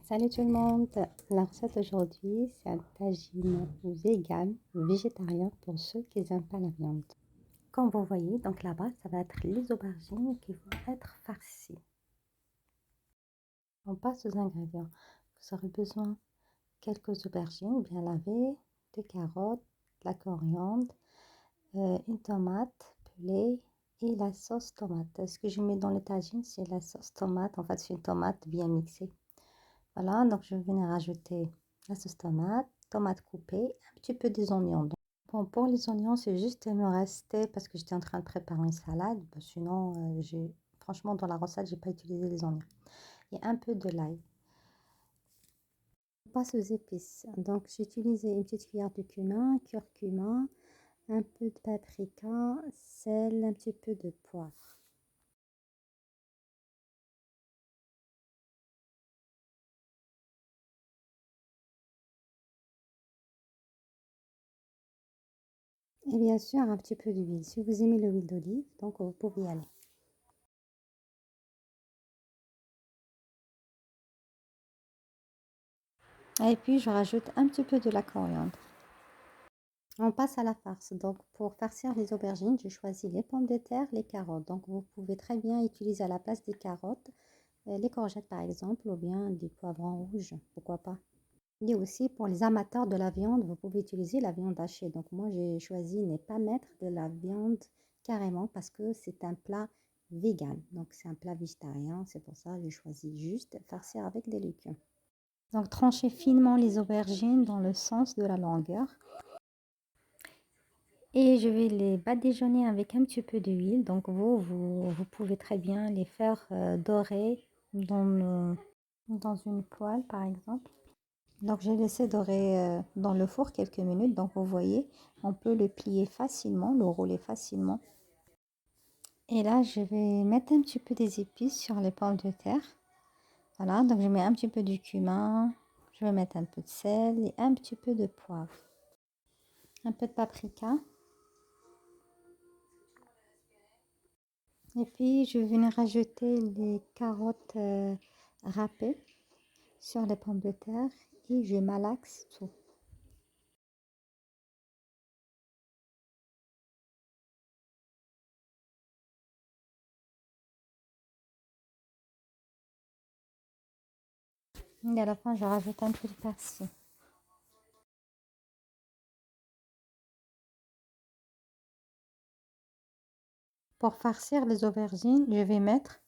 Salut tout le monde! La recette aujourd'hui, c'est un tagine vegan, végétarien pour ceux qui n'aiment pas la viande. Comme vous voyez, donc là-bas, ça va être les aubergines qui vont être farcies. On passe aux ingrédients. Vous aurez besoin quelques aubergines bien lavées, des carottes, de la coriandre, une tomate pelée et la sauce tomate. Ce que je mets dans le tagine, c'est la sauce tomate. En fait, c'est une tomate bien mixée. Voilà, donc je vais venir rajouter la sauce tomate, tomate coupée, un petit peu des oignons. Bon, pour les oignons, c'est juste il me restait parce que j'étais en train de préparer une salade. Sinon, franchement, dans la recette, j'ai pas utilisé les oignons. Et un peu de l'ail. On passe aux épices. Donc, j'ai utilisé une petite cuillère de cumin, curcuma, un peu de paprika, sel, un petit peu de poivre. Et bien sûr, un petit peu d'huile. Si vous aimez l'huile d'olive, donc vous pouvez y aller. Et puis, je rajoute un petit peu de la coriandre. On passe à la farce. Donc, pour farcir les aubergines, j'ai choisi les pommes de terre, les carottes. Donc, vous pouvez très bien utiliser à la place des carottes les courgettes par exemple, ou bien des poivrons rouges, pourquoi pas. Et aussi, pour les amateurs de la viande, vous pouvez utiliser la viande hachée. Donc, moi, j'ai choisi ne pas mettre de la viande carrément parce que c'est un plat vegan. Donc, c'est un plat végétarien. C'est pour ça que j'ai choisi juste farcir avec des légumes. Donc, tranchez finement les aubergines dans le sens de la longueur. Et je vais les badigeonner avec un petit peu d'huile. Donc vous pouvez très bien les faire dorer dans une poêle par exemple. Donc j'ai laissé dorer dans le four quelques minutes. Donc vous voyez, on peut le plier facilement, le rouler facilement. Et là, je vais mettre un petit peu des épices sur les pommes de terre. Voilà, donc je mets un petit peu du cumin. Je vais mettre un peu de sel et un petit peu de poivre. Un peu de paprika. Et puis, je vais venir rajouter les carottes râpées sur les pommes de terre et je malaxe tout. Et à la fin, je rajoute un peu de persil. Pour farcir les aubergines, je vais mettre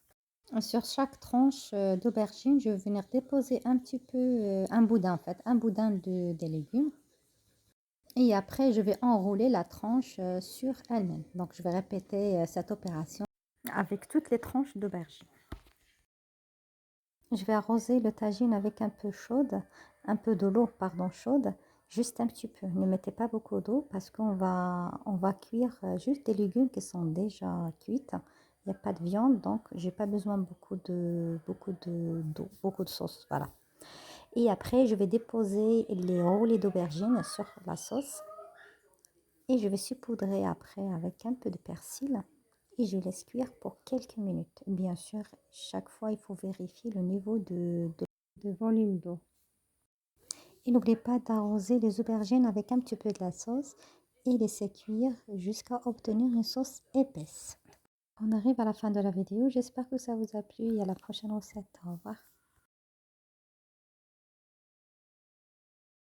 sur chaque tranche d'aubergine, je vais venir déposer un petit peu, un boudin en fait, un boudin des légumes. Et après, je vais enrouler la tranche sur elle-même. Donc, je vais répéter cette opération avec toutes les tranches d'aubergine. Je vais arroser le tagine avec un peu de l'eau, pardon, chaude, juste un petit peu. Ne mettez pas beaucoup d'eau parce on va cuire juste des légumes qui sont déjà cuits. Il n'y a pas de viande, donc j'ai pas besoin d'eau, beaucoup de sauce, voilà. Et après, je vais déposer les roulés d'aubergine sur la sauce et je vais saupoudrer après avec un peu de persil et je laisse cuire pour quelques minutes. Bien sûr, chaque fois, il faut vérifier le niveau de volume d'eau. Et n'oubliez pas d'arroser les aubergines avec un petit peu de la sauce et laisser cuire jusqu'à obtenir une sauce épaisse. On arrive à la fin de la vidéo. J'espère que ça vous a plu et à la prochaine recette. Au revoir.